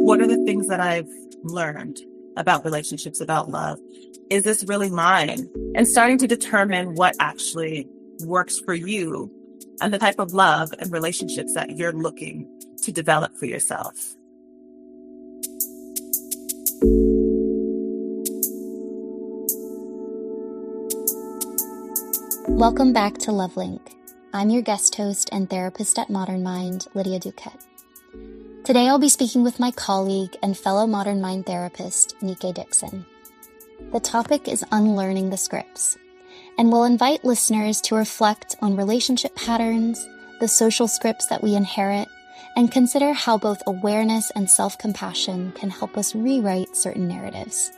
what are the things that I've learned about relationships, about love? Is this really mine? And starting to determine what actually works for you and the type of love and relationships that you're looking to develop for yourself. Welcome back to LOVELINK. I'm your guest host and therapist at Modern Mind, Lydia Duquette. Today I'll be speaking with my colleague and fellow Modern Mind therapist, Niké Dixon. The topic is unlearning the scripts, and we'll invite listeners to reflect on relationship patterns, the social scripts that we inherit, and consider how both awareness and self-compassion can help us rewrite certain narratives.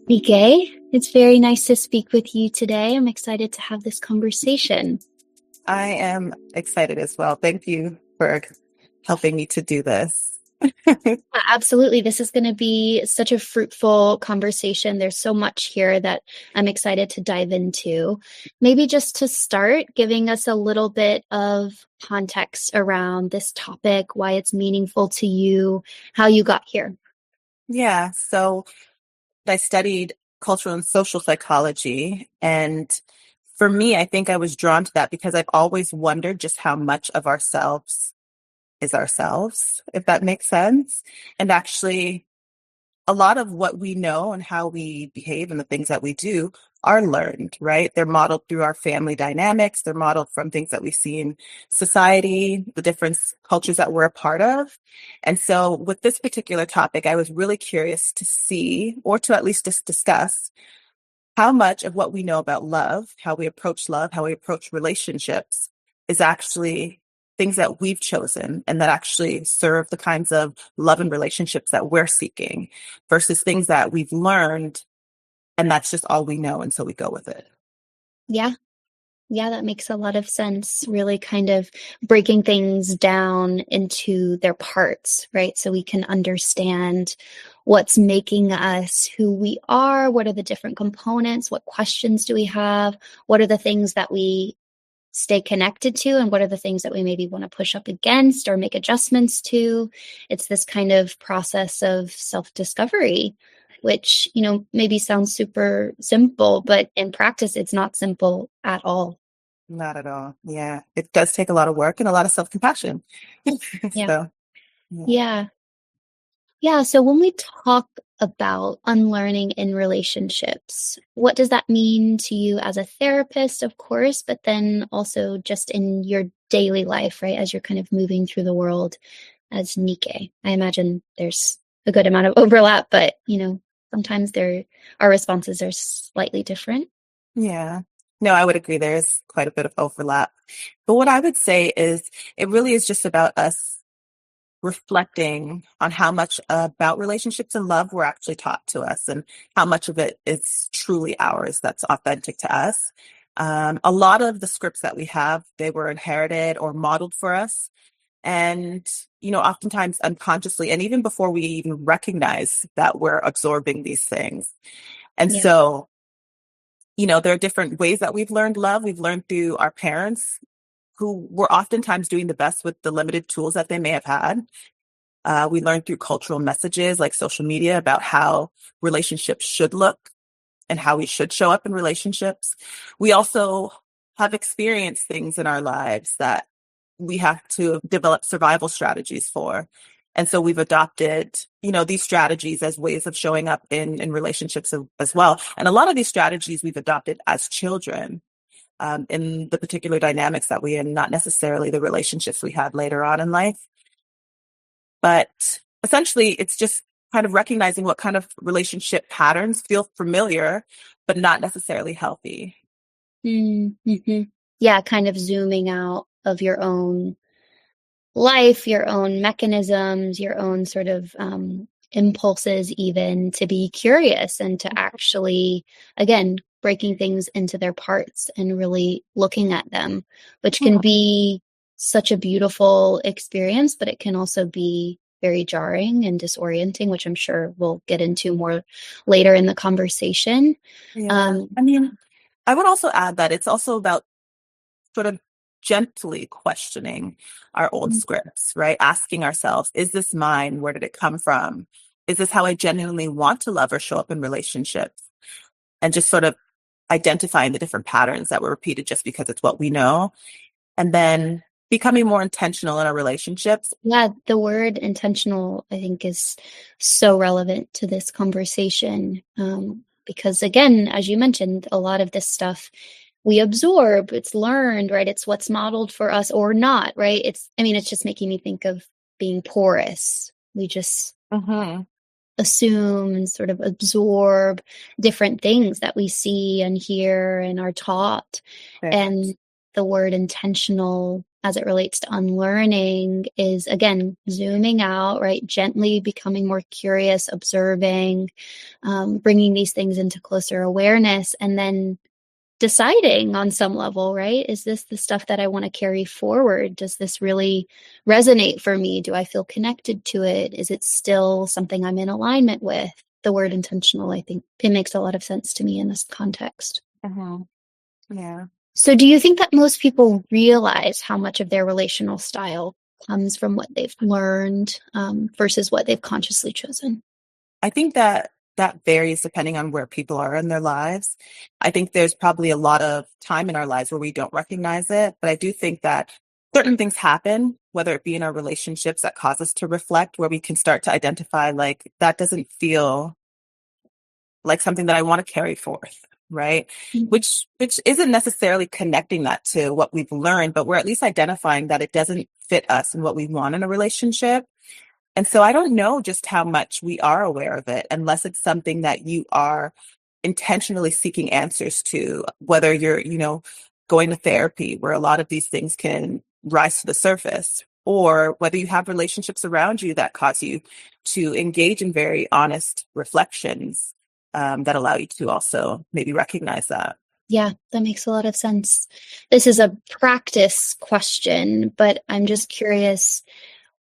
Niké, it's very nice to speak with you today. I'm excited to have this conversation. I am excited as well. Thank you for helping me to do this. Absolutely. This is going to be such a fruitful conversation. There's so much here that I'm excited to dive into. Maybe just to start, giving us a little bit of context around this topic, why it's meaningful to you, how you got here. Yeah, so I studied cultural and social psychology. And for me, I think I was drawn to that because I've always wondered just how much of ourselves is ourselves, if that makes sense. And actually, a lot of what we know and how we behave and the things that we do are learned, right? They're modeled through our family dynamics. They're modeled from things that we see in society, the different cultures that we're a part of. And so with this particular topic, I was really curious to see, or to at least just discuss, how much of what we know about love, how we approach love, how we approach relationships is actually things that we've chosen and that actually serve the kinds of love and relationships that we're seeking versus things that we've learned and that's just all we know. And so we go with it. Yeah, that makes a lot of sense. Really kind of breaking things down into their parts, right? So we can understand what's making us who we are. What are the different components? What questions do we have? What are the things that we stay connected to, and what are the things that we maybe want to push up against or make adjustments to? It's this kind of process of self-discovery, which, maybe sounds super simple, but in practice, it's not simple at all. Not at all. Yeah. It does take a lot of work and a lot of self-compassion. Yeah. Yeah. So when we talk about unlearning in relationships, what does that mean to you as a therapist, of course, but then also just in your daily life, right? As you're kind of moving through the world as Niké. I imagine there's a good amount of overlap, but, sometimes our responses are slightly different. Yeah. No, I would agree. There's quite a bit of overlap. But what I would say is it really is just about us reflecting on how much about relationships and love were actually taught to us and how much of it is truly ours that's authentic to us. A lot of the scripts that we have, they were inherited or modeled for us. And, oftentimes unconsciously, and even before we even recognize that we're absorbing these things. And so, there are different ways that we've learned love. We've learned through our parents, who were oftentimes doing the best with the limited tools that they may have had. We learned through cultural messages like social media about how relationships should look and how we should show up in relationships. We also have experienced things in our lives that we have to develop survival strategies for. And so we've adopted, these strategies as ways of showing up in relationships as well. And a lot of these strategies we've adopted as children. In the particular dynamics that we in, not necessarily the relationships we had later on in life. But essentially, it's just kind of recognizing what kind of relationship patterns feel familiar, but not necessarily healthy. Mm-hmm. Yeah, kind of zooming out of your own life, your own mechanisms, your own sort of impulses, even to be curious and to actually, again, breaking things into their parts and really looking at them, which can be such a beautiful experience, but it can also be very jarring and disorienting, which I'm sure we'll get into more later in the conversation. Yeah. I would also add that it's also about sort of gently questioning our old scripts, right? Asking ourselves, is this mine? Where did it come from? Is this how I genuinely want to love or show up in relationships? And just sort of identifying the different patterns that were repeated just because it's what we know. And then becoming more intentional in our relationships. Yeah, the word intentional, I think, is so relevant to this conversation. Because again, as you mentioned, a lot of this stuff we absorb, it's learned, right? It's what's modeled for us or not, right? It's just making me think of being porous. We just assume and sort of absorb different things that we see and hear and are taught. Right. And the word intentional as it relates to unlearning is, again, zooming out, right? Gently becoming more curious, observing, bringing these things into closer awareness, and then deciding on some level, right? Is this the stuff that I want to carry forward? Does this really resonate for me? Do I feel connected to it? Is it still something I'm in alignment with? The word intentional, I think it makes a lot of sense to me in this context. Yeah. So do you think that most people realize how much of their relational style comes from what they've learned versus what they've consciously chosen? I think that varies depending on where people are in their lives. I think there's probably a lot of time in our lives where we don't recognize it, but I do think that certain things happen, whether it be in our relationships, that cause us to reflect, where we can start to identify, like, that doesn't feel like something that I want to carry forth, right? Which isn't necessarily connecting that to what we've learned, but we're at least identifying that it doesn't fit us and what we want in a relationship. And so I don't know just how much we are aware of it, unless it's something that you are intentionally seeking answers to, whether you're, going to therapy, where a lot of these things can rise to the surface, or whether you have relationships around you that cause you to engage in very honest reflections that allow you to also maybe recognize that. Yeah, that makes a lot of sense. This is a practice question, but I'm just curious,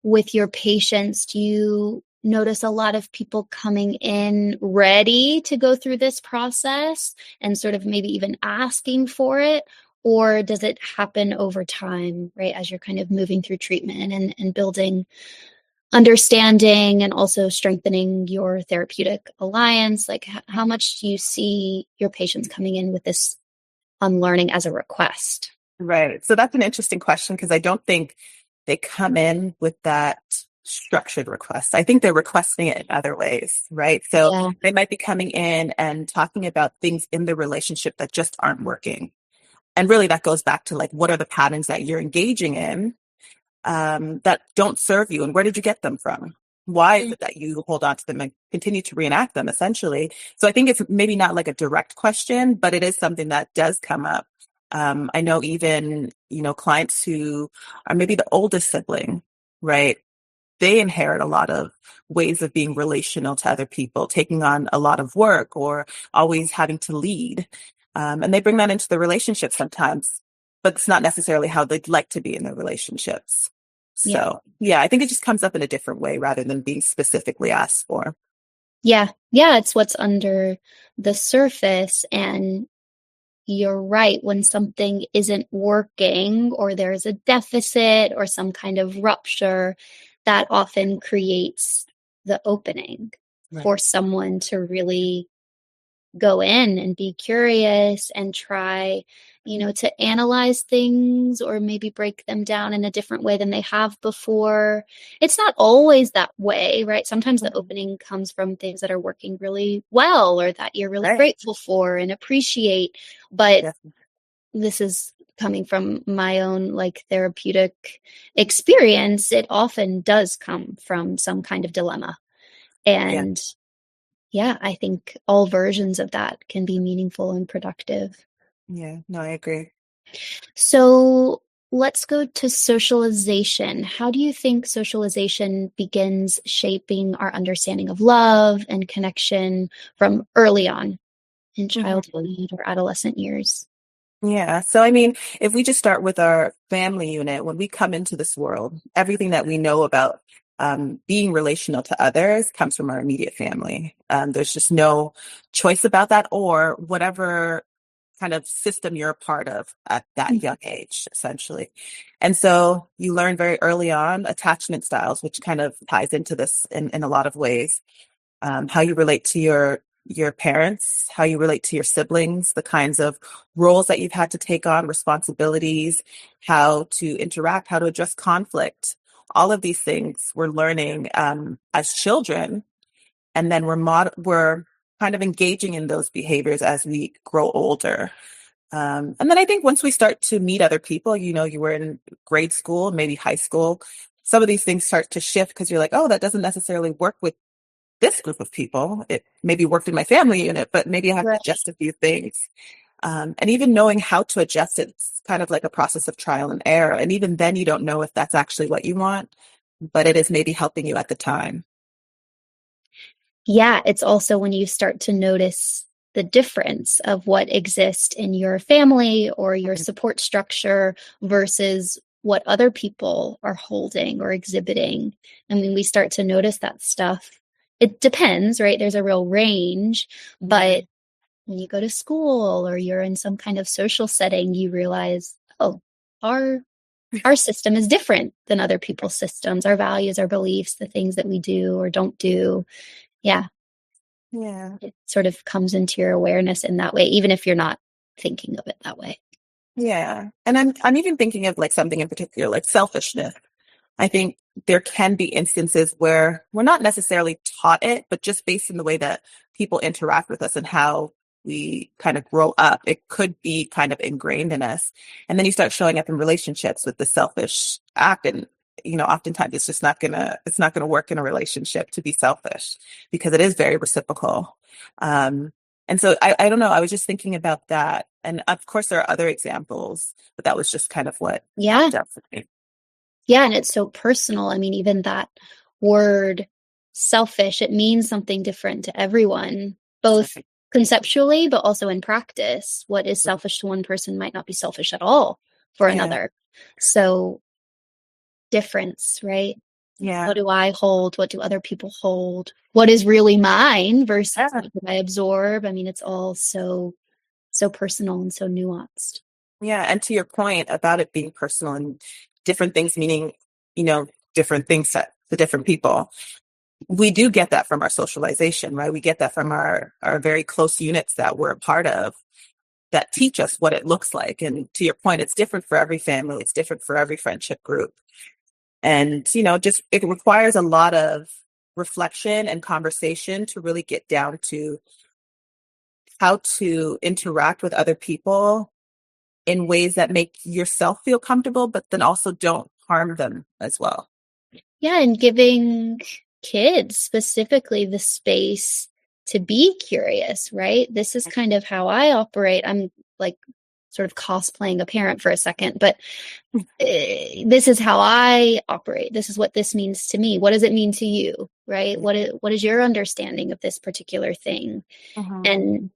with your patients, do you notice a lot of people coming in ready to go through this process and sort of maybe even asking for it? Or does it happen over time, right, as you're kind of moving through treatment and building understanding and also strengthening your therapeutic alliance? Like, how much do you see your patients coming in with this unlearning as a request? Right. So that's an interesting question, because I don't think they come in with that structured request. I think they're requesting it in other ways, right? So they might be coming in and talking about things in the relationship that just aren't working. And really that goes back to, like, what are the patterns that you're engaging in that don't serve you, and where did you get them from? Why is it that you hold on to them and continue to reenact them, essentially? So I think it's maybe not like a direct question, but it is something that does come up. I know even, clients who are maybe the oldest sibling, right? They inherit a lot of ways of being relational to other people, taking on a lot of work or always having to lead. And they bring that into the relationship sometimes, but it's not necessarily how they'd like to be in their relationships. So, I think it just comes up in a different way rather than being specifically asked for. Yeah. Yeah. It's what's under the surface. And you're right. When something isn't working or there's a deficit or some kind of rupture, that often creates the opening for someone to really go in and be curious and try, to analyze things or maybe break them down in a different way than they have before. It's not always that way, right? Sometimes the opening comes from things that are working really well or that you're really grateful for and appreciate. But this is coming from my own, like, therapeutic experience. It often does come from some kind of dilemma. And I think all versions of that can be meaningful and productive. Yeah, no, I agree. So let's go to socialization. How do you think socialization begins shaping our understanding of love and connection from early on in childhood or adolescent years? Yeah. So, I mean, if we just start with our family unit, when we come into this world, everything that we know about being relational to others comes from our immediate family. There's just no choice about that, or whatever kind of system you're a part of at that young age, essentially. And so you learn very early on attachment styles, which kind of ties into this in a lot of ways. How you relate to your parents, how you relate to your siblings, the kinds of roles that you've had to take on, responsibilities, how to interact, how to address conflict. All of these things we're learning as children, and then we're kind of engaging in those behaviors as we grow older. And then I think once we start to meet other people, you were in grade school, maybe high school, some of these things start to shift because you're like, oh, that doesn't necessarily work with this group of people. It maybe worked in my family unit, but maybe I have to Right. adjust a few things. And even knowing how to adjust it, it's kind of like a process of trial and error. And even then, you don't know if that's actually what you want, but it is maybe helping you at the time. Yeah, it's also when you start to notice the difference of what exists in your family or your support structure versus what other people are holding or exhibiting. I mean, we start to notice that stuff. It depends, right? There's a real range, but when you go to school or you're in some kind of social setting, you realize, oh, our system is different than other people's systems, our values, our beliefs, the things that we do or don't do. Yeah. Yeah. It sort of comes into your awareness in that way, even if you're not thinking of it that way. Yeah. And I'm even thinking of like something in particular, like selfishness. I think there can be instances where we're not necessarily taught it, but just based on the way that people interact with us and how we kind of grow up, it could be kind of ingrained in us. And then you start showing up in relationships with the selfish act. And, oftentimes it's not gonna work in a relationship to be selfish because it is very reciprocal. And so I don't know, I was just thinking about that. And of course there are other examples, but that was just kind of what Yeah. popped up for me. Yeah. And it's so personal. I mean, even that word selfish, it means something different to everyone, both conceptually, but also in practice. What is selfish to one person might not be selfish at all for Yeah. another. So, difference, right? Yeah. What do I hold? What do other people hold? What is really mine versus Yeah. what do I absorb? I mean, it's all so personal and so nuanced. Yeah. And to your point about it being personal and different things meaning, different things to different people. We do get that from our socialization, right? We get that from our very close units that we're a part of that teach us what it looks like. And to your point, it's different for every family. It's different for every friendship group. And, just it requires a lot of reflection and conversation to really get down to how to interact with other people in ways that make yourself feel comfortable, but then also don't harm them as well. Yeah, and giving kids specifically the space to be curious, right? This is kind of how I operate. I'm like sort of cosplaying a parent for a second, but this is how I operate. This is what this means to me. What does it mean to you, right? What is your understanding of this particular thing? Mhm. And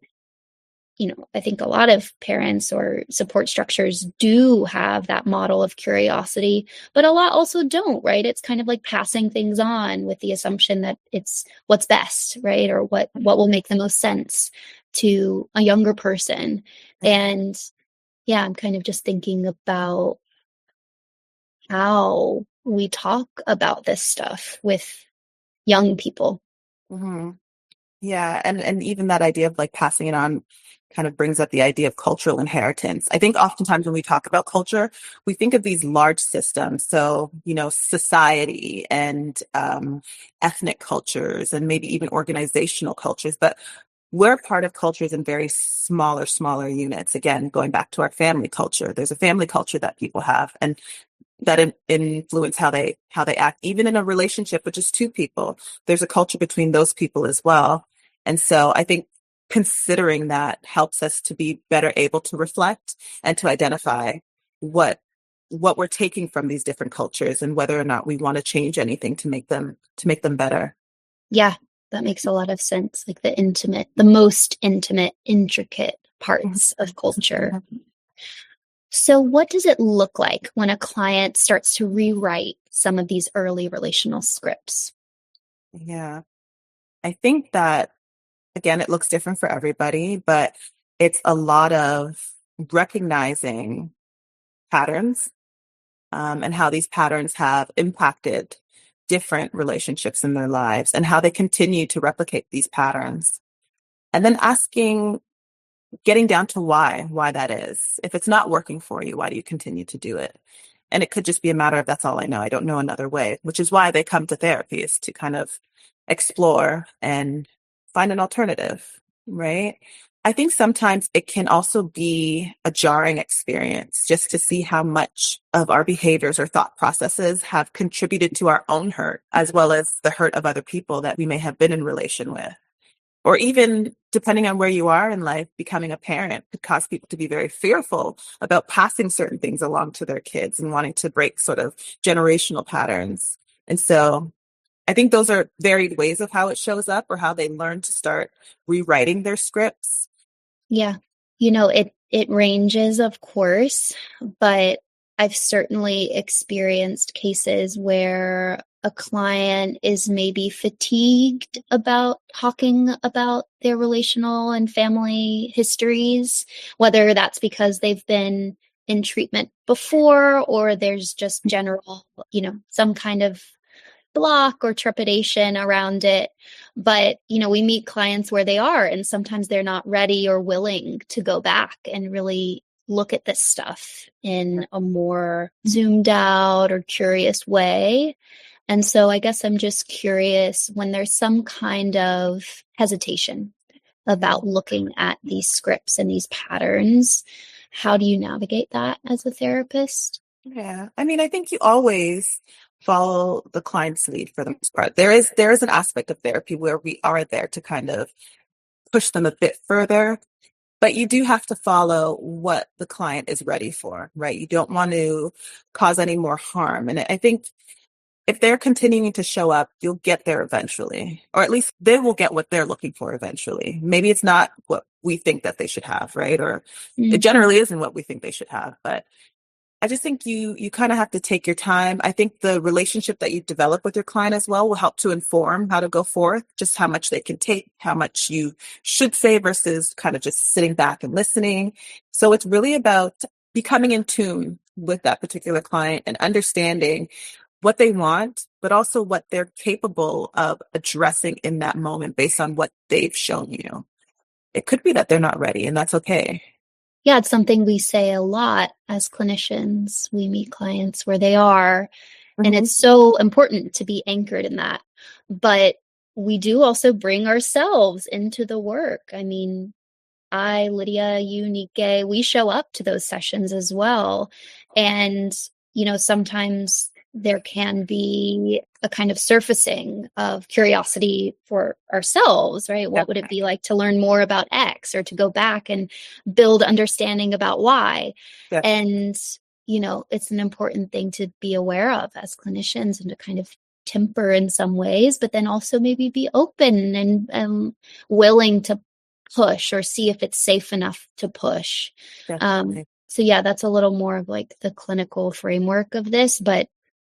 I think a lot of parents or support structures do have that model of curiosity, but a lot also don't, right? It's kind of like passing things on with the assumption that it's what's best, right? Or what will make the most sense to a younger person. And yeah, I'm kind of just thinking about how we talk about this stuff with young people. Mhm. Yeah, and even that idea of like passing it on kind of brings up the idea of cultural inheritance. I think oftentimes when we talk about culture, we think of these large systems. So, society and ethnic cultures and maybe even organizational cultures, but we're part of cultures in very smaller units. Again, going back to our family culture, there's a family culture that people have. And that influence how they act even in a relationship with just two people. There's a culture between those people as well. And so I think considering that helps us to be better able to reflect and to identify what we're taking from these different cultures and whether or not we want to change anything to make them better. Yeah, that makes a lot of sense. Like the most intimate, intricate parts of culture. So, what does it look like when a client starts to rewrite some of these early relational scripts? Yeah. I think that again, it looks different for everybody, but it's a lot of recognizing patterns, and how these patterns have impacted different relationships in their lives and how they continue to replicate these patterns. And then getting down to why that is. If it's not working for you, why do you continue to do it? And it could just be a matter of, that's all I know. I don't know another way, which is why they come to therapy, is to kind of explore and find an alternative, right? I think sometimes it can also be a jarring experience just to see how much of our behaviors or thought processes have contributed to our own hurt, as well as the hurt of other people that we may have been in relation with. Or even depending on where you are in life, becoming a parent could cause people to be very fearful about passing certain things along to their kids and wanting to break sort of generational patterns. And so I think those are varied ways of how it shows up, or how they learn to start rewriting their scripts. Yeah. It ranges, of course, but I've certainly experienced cases where a client is maybe fatigued about talking about their relational and family histories, whether that's because they've been in treatment before, or there's just general, some kind of block or trepidation around it. But, we meet clients where they are, and sometimes they're not ready or willing to go back and really look at this stuff in a more zoomed out or curious way. And so I guess I'm just curious, when there's some kind of hesitation about looking at these scripts and these patterns, how do you navigate that as a therapist? Yeah. I mean, I think you always follow the client's lead for the most part. There is an aspect of therapy where we are there to kind of push them a bit further, but you do have to follow what the client is ready for, right? You don't want to cause any more harm. And I think if they're continuing to show up, you'll get there eventually, or at least they will get what they're looking for eventually. Maybe it's not what we think that they should have, right? Or it generally isn't what we think they should have, but I just think you kind of have to take your time. I think the relationship that you develop with your client as well will help to inform how to go forth, just how much they can take, how much you should say versus kind of just sitting back and listening. So it's really about becoming in tune with that particular client and understanding what they want, but also what they're capable of addressing in that moment based on what they've shown you. It could be that they're not ready, and that's okay. Yeah, it's something we say a lot as clinicians. We meet clients where they are, and it's so important to be anchored in that. But we do also bring ourselves into the work. I mean, I, Lydia, you, Niké, we show up to those sessions as well. And, sometimes there can be a kind of surfacing of curiosity for ourselves, right? What would it be like to learn more about X, or to go back and build understanding about Y? And, it's an important thing to be aware of as clinicians, and to kind of temper in some ways, but then also maybe be open and willing to push, or see if it's safe enough to push. So yeah, that's a little more of like the clinical framework of this,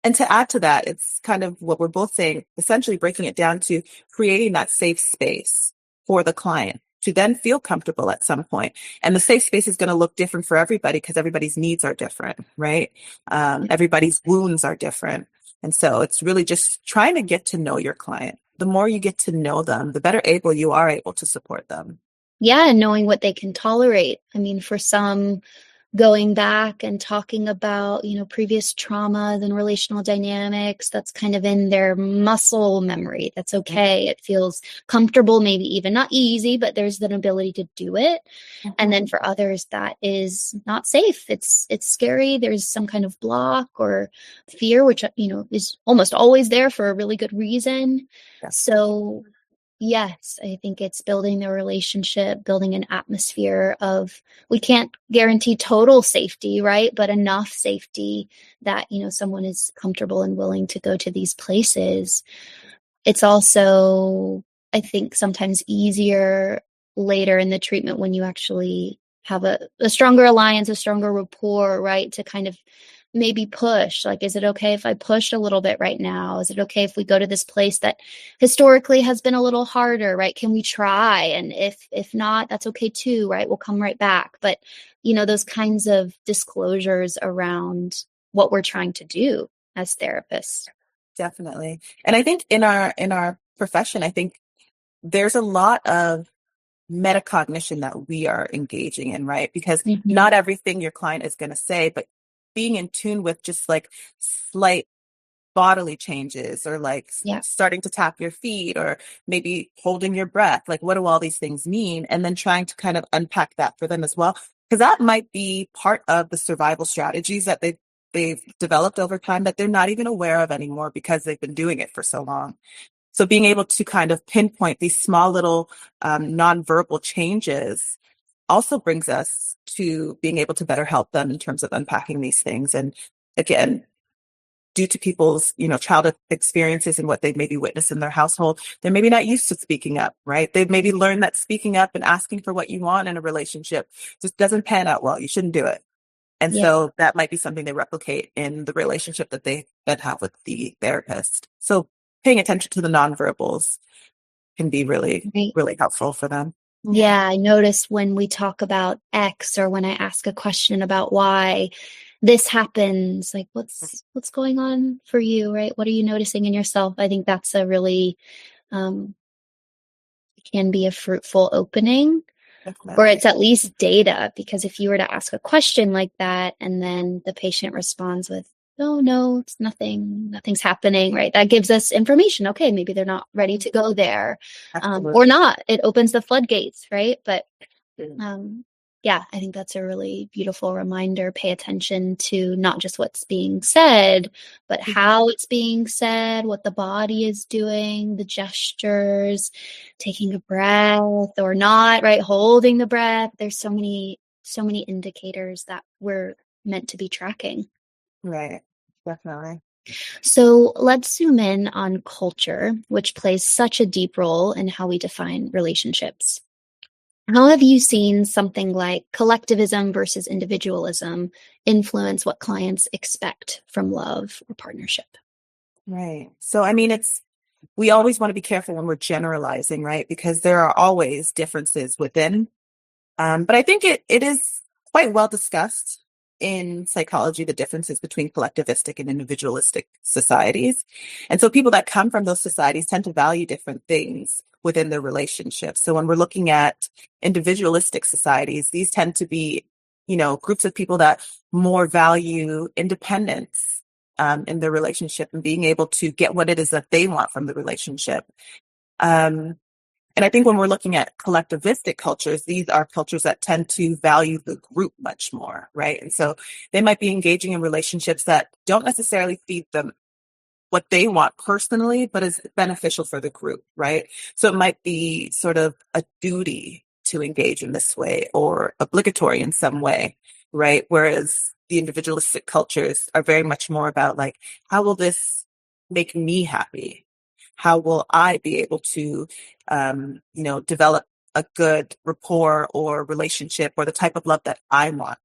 and to add to that, it's kind of what we're both saying, essentially breaking it down to creating that safe space for the client to then feel comfortable at some point. And the safe space is going to look different for everybody, because everybody's needs are different, right? Everybody's wounds are different. And so it's really just trying to get to know your client. The more you get to know them, the better able you are able to support them. Yeah, and knowing what they can tolerate. I mean, for some, going back and talking about, previous traumas and relational dynamics, that's kind of in their muscle memory. That's okay. It feels comfortable, maybe even not easy, but there's an ability to do it. And then for others, that is not safe. It's scary. There's some kind of block or fear, which, is almost always there for a really good reason. So yes, I think it's building the relationship, building an atmosphere of, we can't guarantee total safety, right? But enough safety that, someone is comfortable and willing to go to these places. It's also, I think, sometimes easier later in the treatment when you actually have a stronger alliance, a stronger rapport, right? To kind of maybe push? Like, is it okay if I push a little bit right now? Is it okay if we go to this place that historically has been a little harder, right? Can we try? And if not, that's okay too, right? We'll come right back. But, those kinds of disclosures around what we're trying to do as therapists. Definitely. And I think in our profession, I think there's a lot of metacognition that we are engaging in, right? Because not everything your client is going to say, but being in tune with just like slight bodily changes, or like starting to tap your feet, or maybe holding your breath. Like, what do all these things mean? And then trying to kind of unpack that for them as well. Because that might be part of the survival strategies that they've developed over time that they're not even aware of anymore because they've been doing it for so long. So being able to kind of pinpoint these small little nonverbal changes also brings us to being able to better help them in terms of unpacking these things. And again, due to people's, childhood experiences and what they've maybe witnessed in their household, they're maybe not used to speaking up, right? They've maybe learned that speaking up and asking for what you want in a relationship just doesn't pan out well. You shouldn't do it. And so that might be something they replicate in the relationship that they then have with the therapist. So paying attention to the nonverbals can be really, really helpful for them. Yeah, I noticed when we talk about X, or when I ask a question about why this happens, like what's going on for you, right? What are you noticing in yourself? I think that's a really can be a fruitful opening. Definitely. Or it's at least data, because if you were to ask a question like that and then the patient responds with, oh, no, it's nothing's happening, right? That gives us information. Okay, maybe they're not ready to go there, or not. It opens the floodgates, right? But yeah, I think that's a really beautiful reminder. Pay attention to not just what's being said, but how it's being said, what the body is doing, the gestures, taking a breath or not, right? Holding the breath. There's so many indicators that we're meant to be tracking. Right. Definitely. So let's zoom in on culture, which plays such a deep role in how we define relationships. How have you seen something like collectivism versus individualism influence what clients expect from love or partnership? Right. So, I mean, we always want to be careful when we're generalizing, right? Because there are always differences within. But I think it is quite well discussed in psychology, the differences between collectivistic and individualistic societies. And so people that come from those societies tend to value different things within their relationships. So when we're looking at individualistic societies, these tend to be, groups of people that more value independence in their relationship and being able to get what it is that they want from the relationship. And I think when we're looking at collectivistic cultures, these are cultures that tend to value the group much more, right? And so they might be engaging in relationships that don't necessarily feed them what they want personally, but is beneficial for the group, right? So it might be sort of a duty to engage in this way, or obligatory in some way, right? Whereas the individualistic cultures are very much more about like, how will this make me happy? How will I be able to, develop a good rapport or relationship, or the type of love that I want,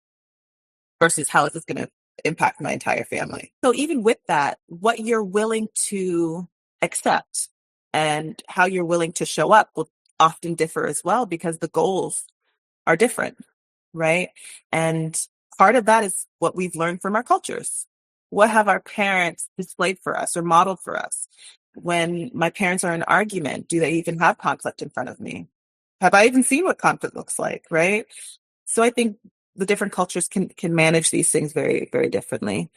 versus how is this going to impact my entire family? So even with that, what you're willing to accept and how you're willing to show up will often differ as well, because the goals are different, right? And part of that is what we've learned from our cultures. What have our parents displayed for us or modeled for us? When my parents are in an argument, do they even have conflict in front of me? Have I even seen what conflict looks like, right? So I think the different cultures can manage these things very, very differently.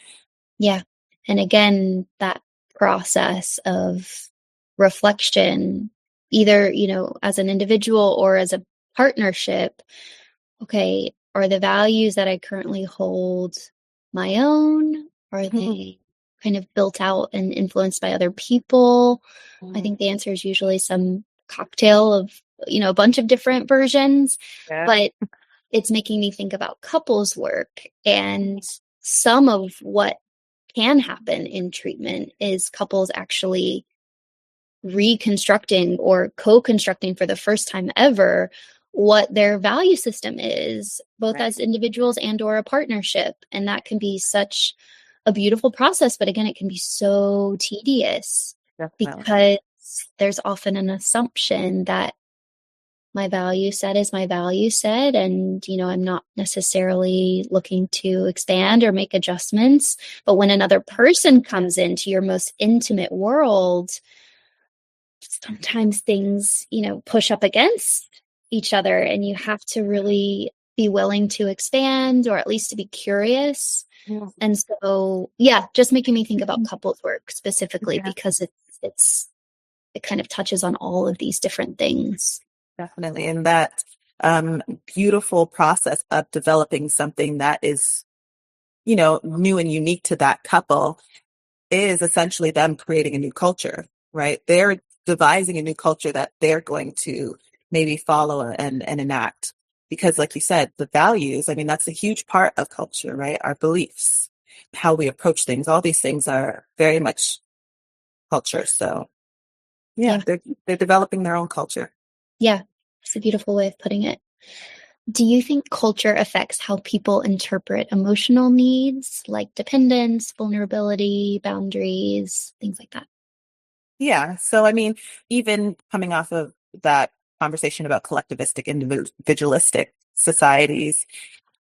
Yeah. And again, that process of reflection, either, as an individual or as a partnership, okay, are the values that I currently hold my own? Are they kind of built out and influenced by other people? I think the answer is usually some cocktail of, a bunch of different versions, but it's making me think about couples work. And some of what can happen in treatment is couples actually reconstructing or co-constructing for the first time ever what their value system is, both as individuals and or a partnership. And that can be such a beautiful process. But again, it can be so tedious Definitely. because there's often an assumption that my value set is my value set. And, I'm not necessarily looking to expand or make adjustments. But when another person comes into your most intimate world, sometimes things, push up against each other, and you have to really be willing to expand, or at least to be curious. Yeah. And so, yeah, just making me think about couples work specifically, Yeah. because it kind of touches on all of these different things. Definitely. And that beautiful process of developing something that is, new and unique to that couple is essentially them creating a new culture, right? They're devising a new culture that they're going to maybe follow and enact. Because like you said, the values, I mean, that's a huge part of culture, right? Our beliefs, how we approach things, all these things are very much culture. So yeah. They're developing their own culture. Yeah, it's a beautiful way of putting it. Do you think culture affects how people interpret emotional needs, like dependence, vulnerability, boundaries, things like that? Yeah. So, I mean, even coming off of that conversation about collectivistic, individualistic societies,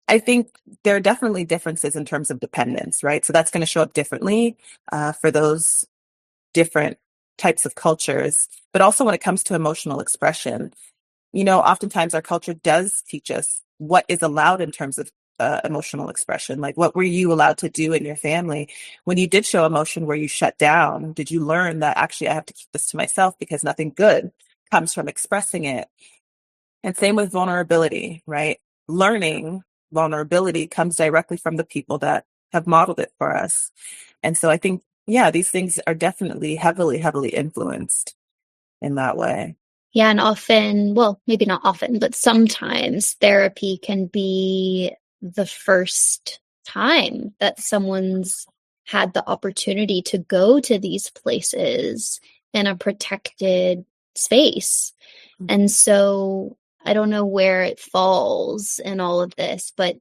I think there are definitely differences in terms of dependence, right? So that's going to show up differently for those different types of cultures. But also when it comes to emotional expression, oftentimes our culture does teach us what is allowed in terms of emotional expression. Like, what were you allowed to do in your family when you did show emotion? Were you shut down? Did you learn that actually I have to keep this to myself because nothing good comes from expressing it? And same with vulnerability, right? Learning vulnerability comes directly from the people that have modeled it for us. And so I think, yeah, these things are definitely heavily, heavily influenced in that way. Yeah, and often, well, maybe not often, but sometimes therapy can be the first time that someone's had the opportunity to go to these places in a protected space. And so I don't know where it falls in all of this, but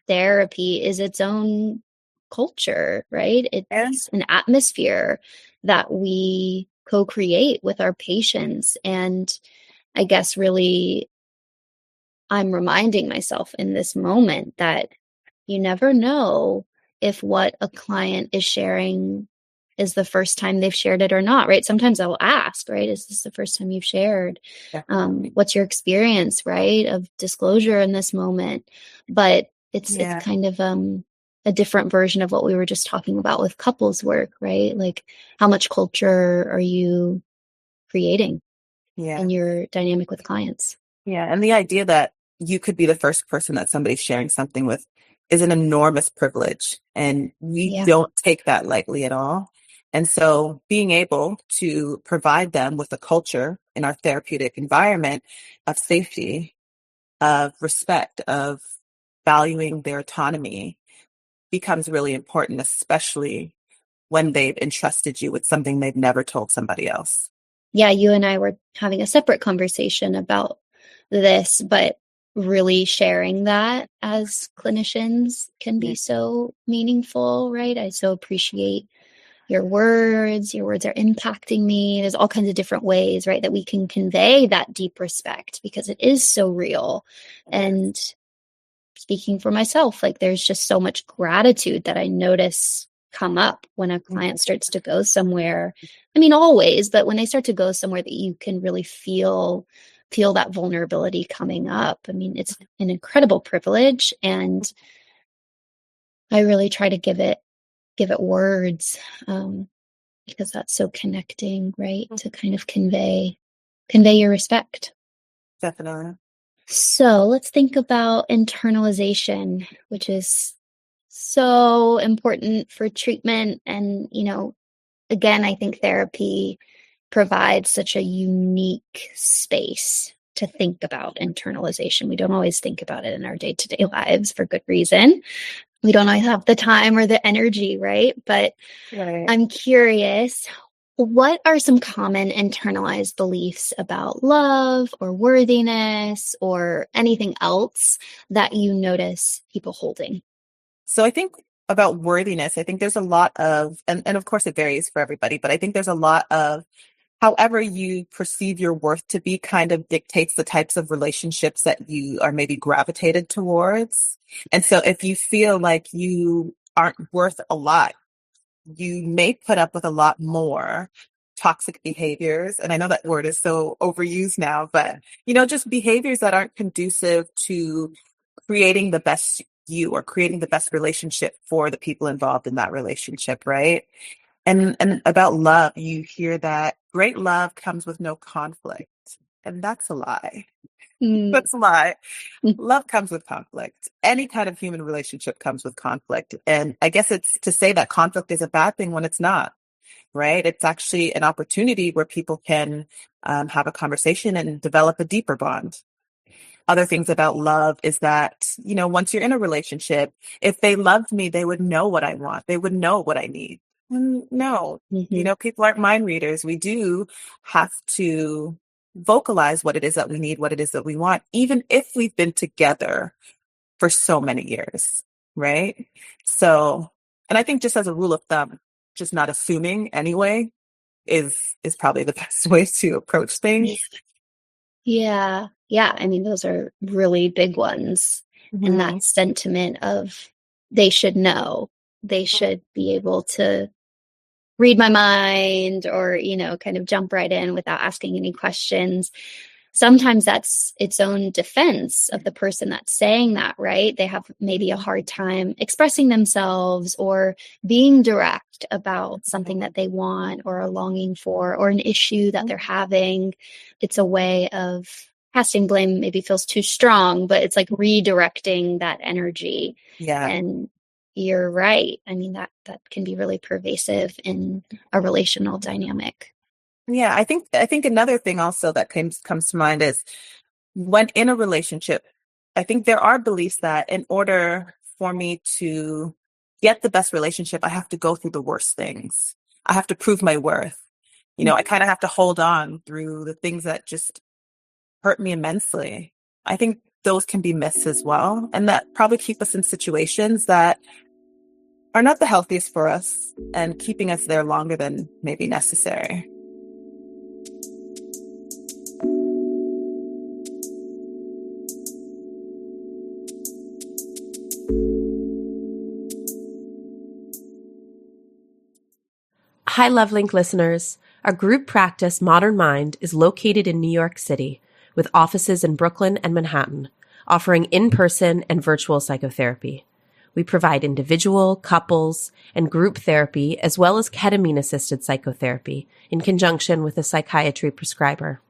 therapy is its own culture, right? It's an atmosphere that we co-create with our patients. And I guess really I'm reminding myself in this moment that you never know if what a client is sharing is the first time they've shared it or not, right? Sometimes I will ask, right? Is this the first time you've shared? What's your experience, right, of disclosure in this moment? But it's kind of a different version of what we were just talking about with couples work, right? Like, how much culture are you creating in your dynamic with clients? Yeah. And the idea that you could be the first person that somebody's sharing something with is an enormous privilege. And we don't take that lightly at all. And so being able to provide them with a culture in our therapeutic environment of safety, of respect, of valuing their autonomy becomes really important, especially when they've entrusted you with something they've never told somebody else. Yeah, you and I were having a separate conversation about this, but really sharing that as clinicians can be so meaningful, right? I so appreciate your words. Your words are impacting me. There's all kinds of different ways, right, that we can convey that deep respect, because it is so real. And speaking for myself, like, there's just so much gratitude that I notice come up when a client starts to go somewhere. I mean, always, but when they start to go somewhere that you can really feel that vulnerability coming up. I mean, it's an incredible privilege, and I really try to give it words, because that's so connecting, right? To kind of convey your respect. Definitely. So let's think about internalization, which is so important for treatment. And, again, I think therapy provides such a unique space to think about internalization. We don't always think about it in our day-to-day lives, for good reason. We don't always have the time or the energy, right? But I'm curious, what are some common internalized beliefs about love or worthiness or anything else that you notice people holding? So I think about worthiness, I think there's a lot of, and of course it varies for everybody, but I think there's a lot of however you perceive your worth to be kind of dictates the types of relationships that you are maybe gravitated towards. And so if you feel like you aren't worth a lot, you may put up with a lot more toxic behaviors. And I know that word is so overused now, but just behaviors that aren't conducive to creating the best you or creating the best relationship for the people involved in that relationship, right? And about love, you hear that great love comes with no conflict. And that's a lie. That's a lie. Love comes with conflict. Any kind of human relationship comes with conflict. And I guess it's to say that conflict is a bad thing when it's not, right? It's actually an opportunity where people can have a conversation and develop a deeper bond. Other things about love is that, once you're in a relationship, if they loved me, they would know what I want. They would know what I need. No, people aren't mind readers. We do have to vocalize what it is that we need, what it is that we want, even if we've been together for so many years, right? So, and I think just as a rule of thumb, just not assuming anyway is probably the best way to approach things. Yeah. Yeah. I mean, those are really big ones. And that sentiment of they should know, they should be able to read my mind or, kind of jump right in without asking any questions. Sometimes that's its own defense of the person that's saying that, right? They have maybe a hard time expressing themselves or being direct about something that they want or are longing for or an issue that they're having. It's a way of casting blame, maybe feels too strong, but it's like redirecting that energy. Yeah. And you're right. I mean, that can be really pervasive in a relational dynamic. Yeah, I think another thing also that comes to mind is when in a relationship, I think there are beliefs that in order for me to get the best relationship, I have to go through the worst things. I have to prove my worth. I kind of have to hold on through the things that just hurt me immensely. I think those can be myths as well, and that probably keep us in situations that are not the healthiest for us and keeping us there longer than maybe necessary. Hi, LoveLink listeners. Our group practice, Modern Mind, is located in New York City with offices in Brooklyn and Manhattan, offering in-person and virtual psychotherapy. We provide individual, couples, and group therapy, as well as ketamine-assisted psychotherapy in conjunction with a psychiatry prescriber.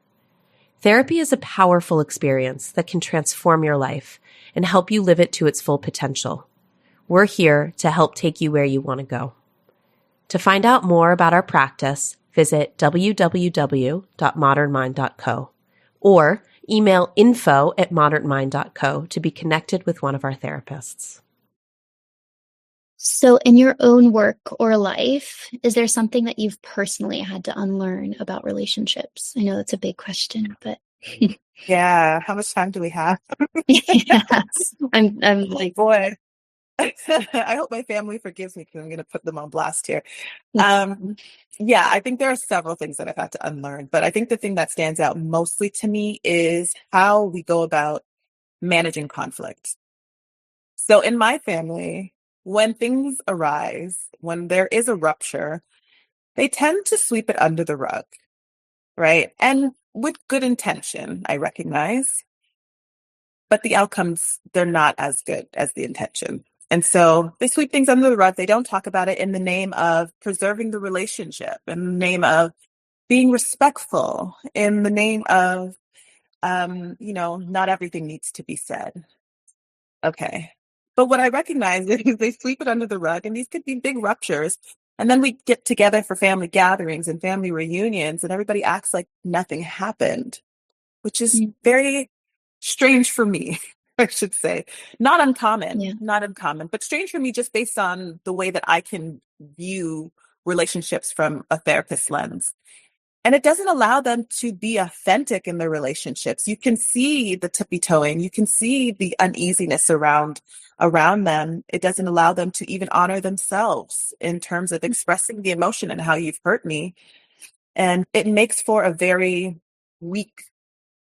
Therapy is a powerful experience that can transform your life and help you live it to its full potential. We're here to help take you where you want to go. To find out more about our practice, visit www.modernmind.co or email info@modernmind.co to be connected with one of our therapists. So in your own work or life, is there something that you've personally had to unlearn about relationships? I know that's a big question, but yeah, how much time do we have? yeah, I'm like, boy. I hope my family forgives me because I'm going to put them on blast here. Yeah, I think there are several things that I've had to unlearn, but I think the thing that stands out mostly to me is how we go about managing conflict. So in my family, when things arise, when there is a rupture, they tend to sweep it under the rug, right? And with good intention, I recognize, but the outcomes, they're not as good as the intention. And so they sweep things under the rug. They don't talk about it in the name of preserving the relationship, in the name of being respectful, in the name of, not everything needs to be said. Okay. But what I recognize is they sweep it under the rug, and these could be big ruptures. And then we get together for family gatherings and family reunions, and everybody acts like nothing happened, which is very strange for me. I should say. Not uncommon, but strange for me just based on the way that I can view relationships from a therapist lens. And it doesn't allow them to be authentic in their relationships. You can see the tippy-toeing. You can see the uneasiness around them. It doesn't allow them to even honor themselves in terms of expressing the emotion and how you've hurt me. And it makes for a very weak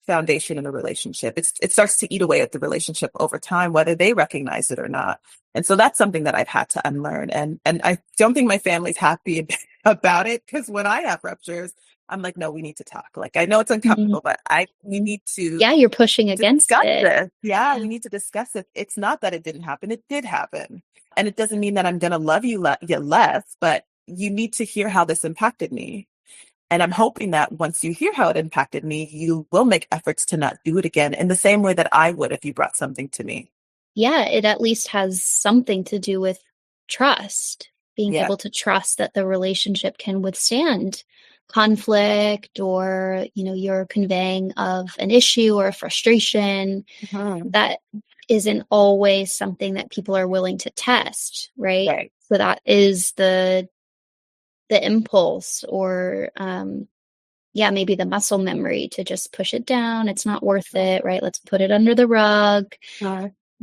foundation in a relationship. It starts to eat away at the relationship over time, whether they recognize it or not. And so that's something that I've had to unlearn. And I don't think my family's happy about it, because when I have ruptures, I'm like, no, we need to talk. Like, I know it's uncomfortable, but we need to. Yeah, you're pushing against it. This. Yeah, we need to discuss it. It's not that it didn't happen. It did happen. And it doesn't mean that I'm going to love you less, but you need to hear how this impacted me. And I'm hoping that once you hear how it impacted me, you will make efforts to not do it again in the same way that I would if you brought something to me. Yeah, it at least has something to do with trust, being able to trust that the relationship can withstand conflict, or, you're conveying of an issue or a frustration. That isn't always something that people are willing to test, right? So that is the impulse, or maybe the muscle memory to just push it down. It's not worth it, right? Let's put it under the rug.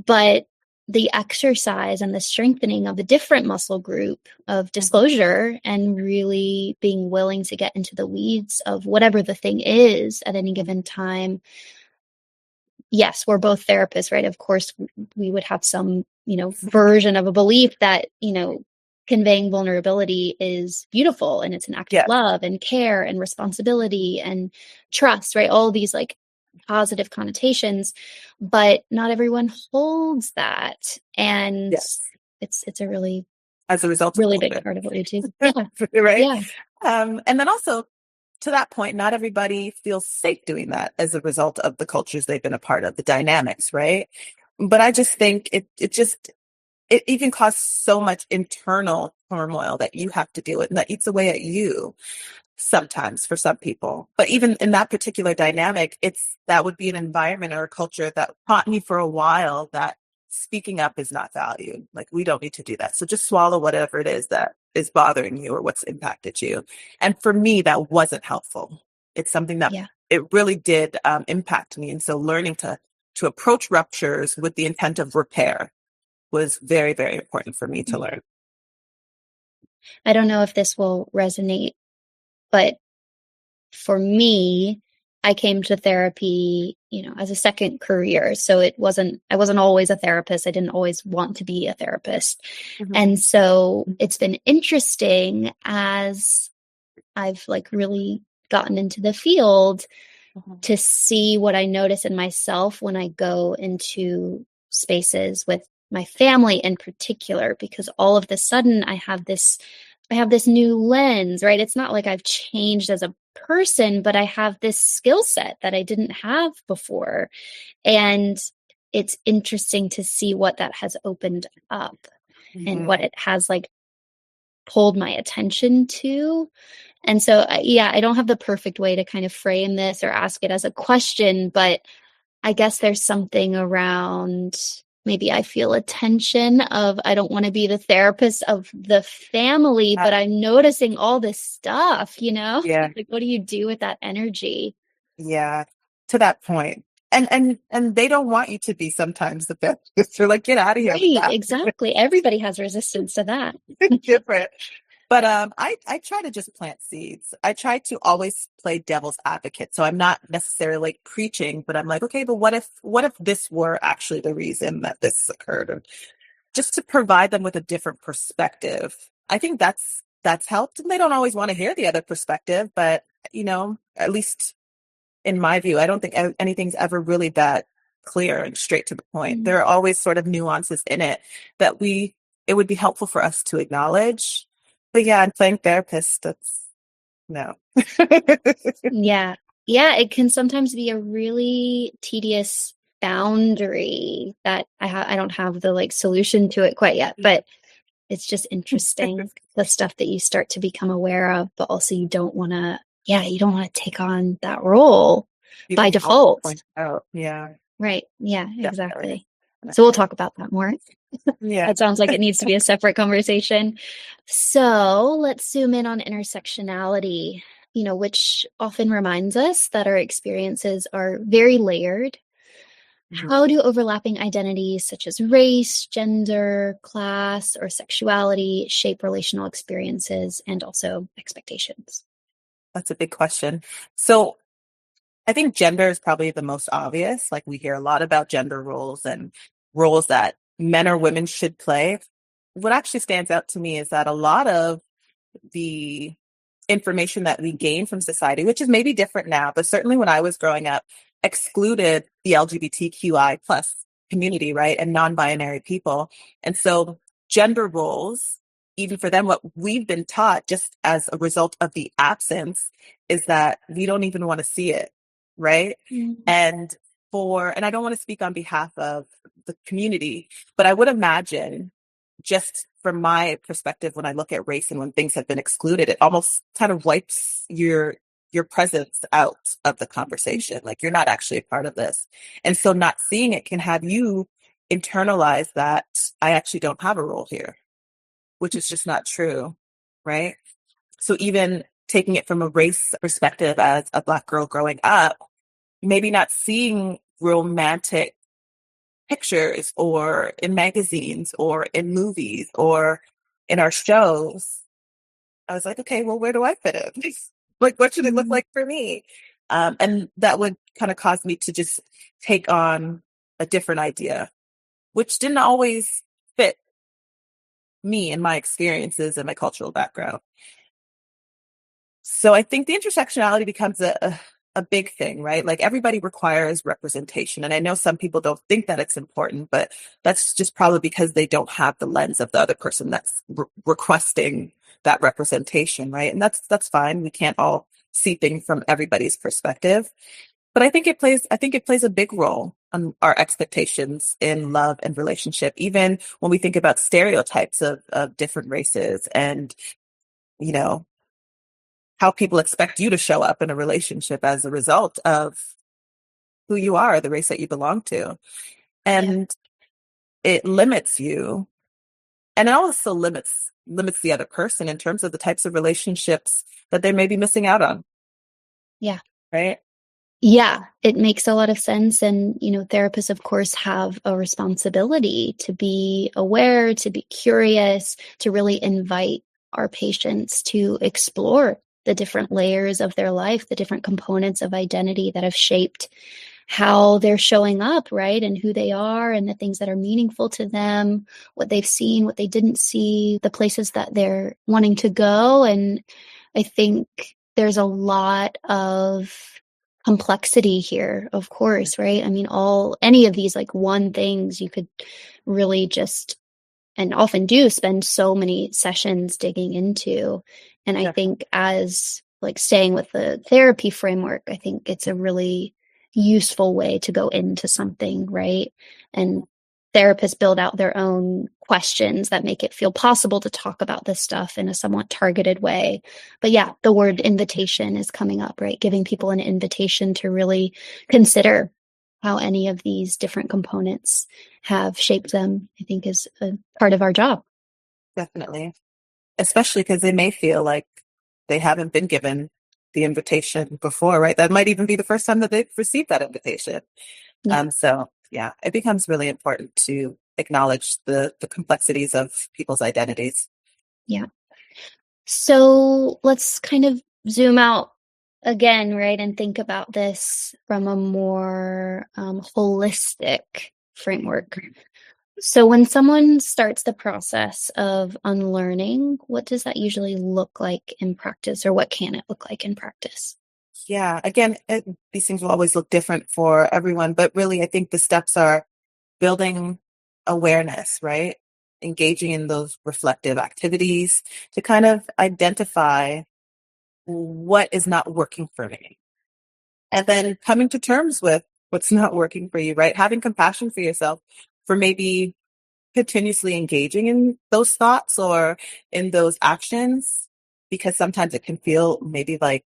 But the exercise and the strengthening of a different muscle group of disclosure, and really being willing to get into the weeds of whatever the thing is at any given time. Yes, we're both therapists, right? Of course, we would have some, version of a belief that, conveying vulnerability is beautiful, and it's an act of love and care and responsibility and trust, right? All these like positive connotations, but not everyone holds that. And it's a really, as a result, really big part of what you do. Right. Yeah. And then also, to that point, not everybody feels safe doing that as a result of the cultures they've been a part of, the dynamics, right? But I just think it even causes so much internal turmoil that you have to deal with, and that eats away at you sometimes for some people. But even in that particular dynamic, that would be an environment or a culture that taught me for a while that speaking up is not valued. Like, we don't need to do that. So just swallow whatever it is that is bothering you or what's impacted you. And for me, that wasn't helpful. It's something that it really did impact me. And so learning to approach ruptures with the intent of repair was very, very important for me to learn. I don't know if this will resonate, but for me, I came to therapy, as a second career. So I wasn't always a therapist. I didn't always want to be a therapist. And so it's been interesting as I've like really gotten into the field to see what I notice in myself when I go into spaces with my family in particular, because all of a sudden I have this new lens, right? It's not like I've changed as a person, but I have this skill set that I didn't have before. And it's interesting to see what that has opened up and what it has like pulled my attention to. And so, I don't have the perfect way to kind of frame this or ask it as a question, but I guess there's something around, maybe I feel a tension of, I don't want to be the therapist of the family, but I'm noticing all this stuff, like, what do you do with that energy? Yeah, to that point. And they don't want you to be sometimes the therapist. They're like, get out of here. Right, exactly. Everybody has resistance to that. Different. But I try to just plant seeds. I try to always play devil's advocate. So I'm not necessarily like preaching, but I'm like, okay, but what if this were actually the reason that this occurred? Or just to provide them with a different perspective. I think that's helped. And they don't always want to hear the other perspective, but at least in my view, I don't think anything's ever really that clear and straight to the point. There are always sort of nuances in it that it would be helpful for us to acknowledge. But I'm playing therapist. That's no. Yeah, it can sometimes be a really tedious boundary that I don't have the like solution to it quite yet, but it's just interesting the stuff that you start to become aware of, but also you don't want to take on that role by default. Yeah. Right. Yeah, exactly. So we'll talk about that more. That sounds like it needs to be a separate conversation. So let's zoom in on intersectionality. which often reminds us that our experiences are very layered. How do overlapping identities such as race, gender, class, or sexuality shape relational experiences and also expectations? That's a big question. So I think gender is probably the most obvious. Like, we hear a lot about gender roles and roles that men or women should play. What actually stands out to me is that a lot of the information that we gain from society, which is maybe different now, but certainly when I was growing up, excluded the LGBTQI plus community, right? And non-binary people. And so gender roles, even for them, what we've been taught just as a result of the absence is that we don't even want to see it, right? Mm. And I don't want to speak on behalf of the community, but I would imagine, just from my perspective, when I look at race and when things have been excluded, it almost kind of wipes your presence out of the conversation. Like, you're not actually a part of this. And so not seeing it can have you internalize that I actually don't have a role here, which is just not true, right? So even taking it from a race perspective as a Black girl growing up, maybe not seeing romantic pictures or in magazines or in movies or in our shows, I was like, okay, well, where do I fit in? Like, what should it look like for me? And that would kind of cause me to just take on a different idea, which didn't always fit me and my experiences and my cultural background. So I think the intersectionality becomes a big thing, right? Like, everybody requires representation. And I know some people don't think that it's important, but that's just probably because they don't have the lens of the other person that's requesting that representation, right? And that's fine. We can't all see things from everybody's perspective. But I think it plays a big role on our expectations in love and relationship, even when we think about stereotypes of different races and, how people expect you to show up in a relationship as a result of who you are, the race that you belong to. And it limits you. And it also limits the other person in terms of the types of relationships that they may be missing out on. Yeah. Right? Yeah, it makes a lot of sense. And, therapists, of course, have a responsibility to be aware, to be curious, to really invite our patients to explore the different layers of their life, the different components of identity that have shaped how they're showing up, right? And who they are and the things that are meaningful to them, what they've seen, what they didn't see, the places that they're wanting to go. And I think there's a lot of complexity here, of course, right? I mean, any of these like one things you could really just, and often do, spend so many sessions digging into. And I think, as like staying with the therapy framework, I think it's a really useful way to go into something, right? And therapists build out their own questions that make it feel possible to talk about this stuff in a somewhat targeted way. But yeah, the word invitation is coming up, right? Giving people an invitation to really consider how any of these different components have shaped them, I think, is a part of our job. Definitely. Especially because they may feel like they haven't been given the invitation before, right? That might even be the first time that they've received that invitation. Yeah. So yeah, it becomes really important to acknowledge the complexities of people's identities. Yeah. So let's kind of zoom out again, right? And think about this from a more holistic framework. So when someone starts the process of unlearning, what does that usually look like in practice, or what can it look like in practice? Yeah, again, these things will always look different for everyone, but really I think the steps are building awareness, right? Engaging in those reflective activities to kind of identify what is not working for me. And then coming to terms with what's not working for you, right? Having compassion for yourself for maybe continuously engaging in those thoughts or in those actions, because sometimes it can feel maybe like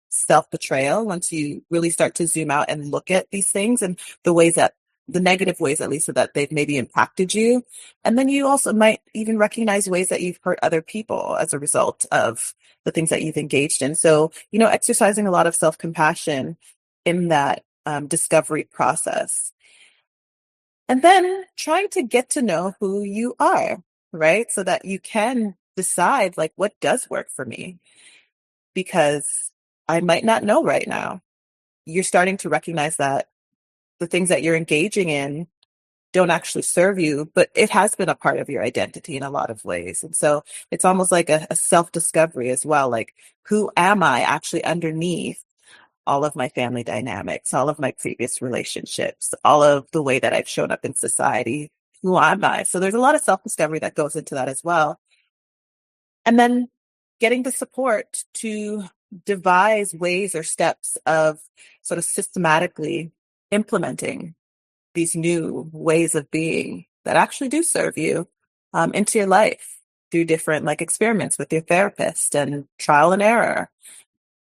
self-betrayal once you really start to zoom out and look at these things and the ways that the negative ways, at least, so that they've maybe impacted you. And then you also might even recognize ways that you've hurt other people as a result of the things that you've engaged in. So, exercising a lot of self-compassion in that discovery process. And then trying to get to know who you are, right? So that you can decide, like, what does work for me? Because I might not know right now. You're starting to recognize that the things that you're engaging in don't actually serve you, but it has been a part of your identity in a lot of ways. And so it's almost like a self-discovery as well. Like, who am I actually underneath all of my family dynamics, all of my previous relationships, all of the way that I've shown up in society? Who am I? So there's a lot of self-discovery that goes into that as well. And then getting the support to devise ways or steps of sort of systematically implementing these new ways of being that actually do serve you into your life through different experiments with your therapist and trial and error.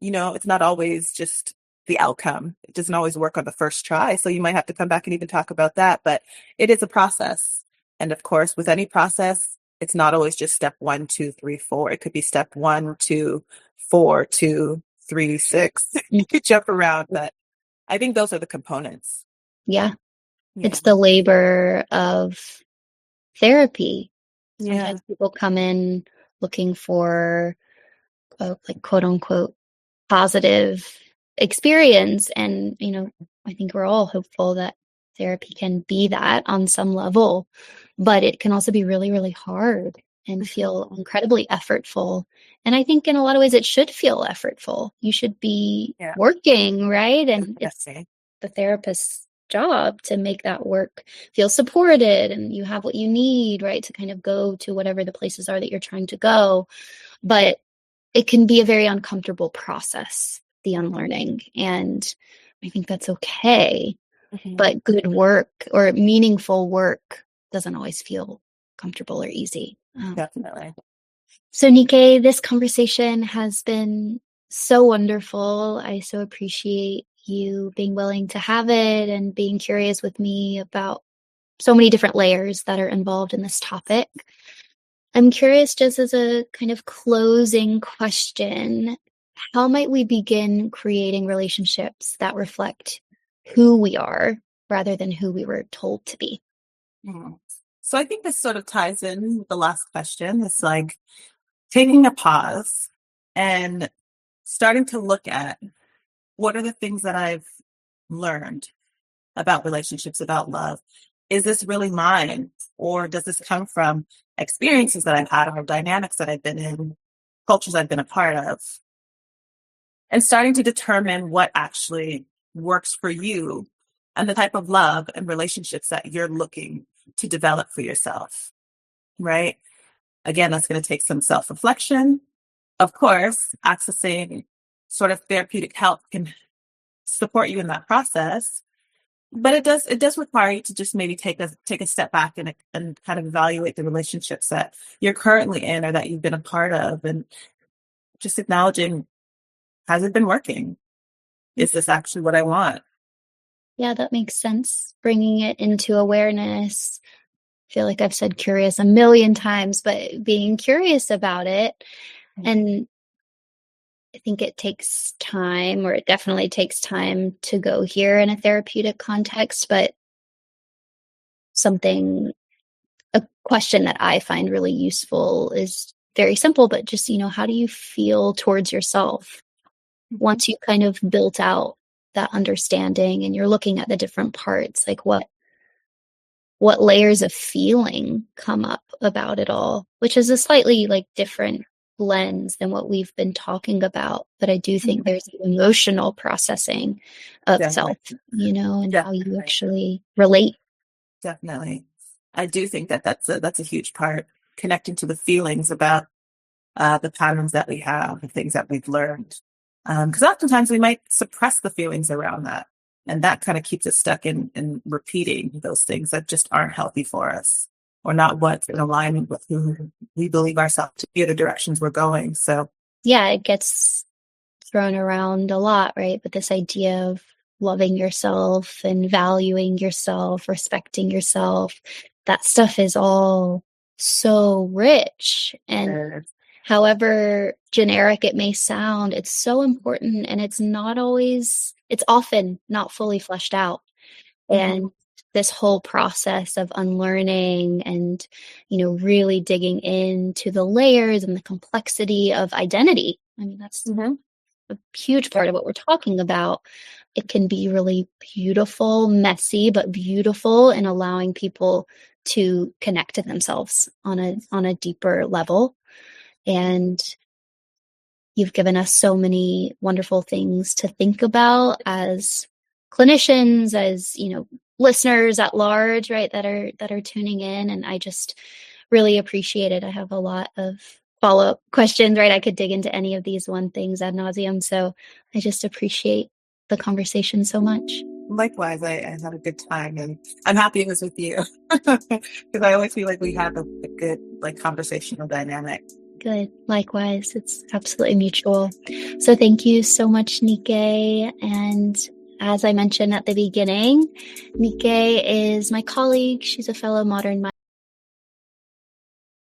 It's not always just the outcome. It doesn't always work on the first try. So you might have to come back and even talk about that, but it is a process. And of course, with any process, it's not always just step 1, 2, 3, 4. It could be step 1, 2, 4, 2, 3, 6. You could jump around, but I think those are the components. Yeah. It's the labor of therapy. Sometimes people come in looking for quote unquote positive experience. And, I think we're all hopeful that therapy can be that on some level, but it can also be really, really hard and feel incredibly effortful. And I think in a lot of ways it should feel effortful. You should be working, right? And it's the therapist's job to make that work feel supported and you have what you need, right, to kind of go to whatever the places are that you're trying to go. But it can be a very uncomfortable process, the unlearning. And I think that's okay. But good work or meaningful work doesn't always feel comfortable or easy. Definitely. So Niké, this conversation has been so wonderful. I so appreciate you being willing to have it and being curious with me about so many different layers that are involved in this topic. I'm curious, just as a kind of closing question, how might we begin creating relationships that reflect who we are rather than who we were told to be? So I think this sort of ties in with the last question. It's like taking a pause and starting to look at what are the things that I've learned about relationships, about love. Is this really mine? Or does this come from experiences that I've had or dynamics that I've been in, cultures I've been a part of? And starting to determine what actually works for you and the type of love and relationships that you're looking to develop for yourself, right? Again, that's going to take some self-reflection. Of course, accessing sort of therapeutic help can support you in that process. But it does require you to just maybe take a step back and kind of evaluate the relationships that you're currently in or that you've been a part of, and just acknowledging, has it been working? Is this actually what I want? Yeah, that makes sense. Bringing it into awareness. I feel like I've said curious a million times, but being curious about it. And I think it takes time, or it definitely takes time to go here in a therapeutic context, but a question that I find really useful is very simple, but just, how do you feel towards yourself once you kind of built out that understanding and you're looking at the different parts, like what layers of feeling come up about it all, which is a slightly different lens than what we've been talking about. But I do think there's an emotional processing of self, and how you actually relate. Definitely. I do think that's a huge part, connecting to the feelings about the patterns that we have, the things that we've learned. Because oftentimes we might suppress the feelings around that. And that kind of keeps us stuck in repeating those things that just aren't healthy for us, or not what's in alignment with who we believe ourselves to be, or the directions we're going. So yeah, it gets thrown around a lot, right? But this idea of loving yourself and valuing yourself, respecting yourself. That stuff is all so rich. And however generic it may sound, it's so important, and it's often not fully fleshed out. And this whole process of unlearning and, really digging into the layers and the complexity of identity. I mean, that's a huge part of what we're talking about. It can be really beautiful, messy, but beautiful, in allowing people to connect to themselves on a deeper level. And you've given us so many wonderful things to think about as clinicians, as, listeners at large, right, that are tuning in. And I just really appreciate it. I have a lot of follow-up questions, right? I could dig into any of these things ad nauseum. So I just appreciate the conversation so much. Likewise, I had a good time, and I'm happy it was with you, because I always feel like we have a good conversational dynamic. Good. Likewise, it's absolutely mutual. So thank you so much, Niké. And as I mentioned at the beginning, Niké is my colleague. She's a fellow modern mind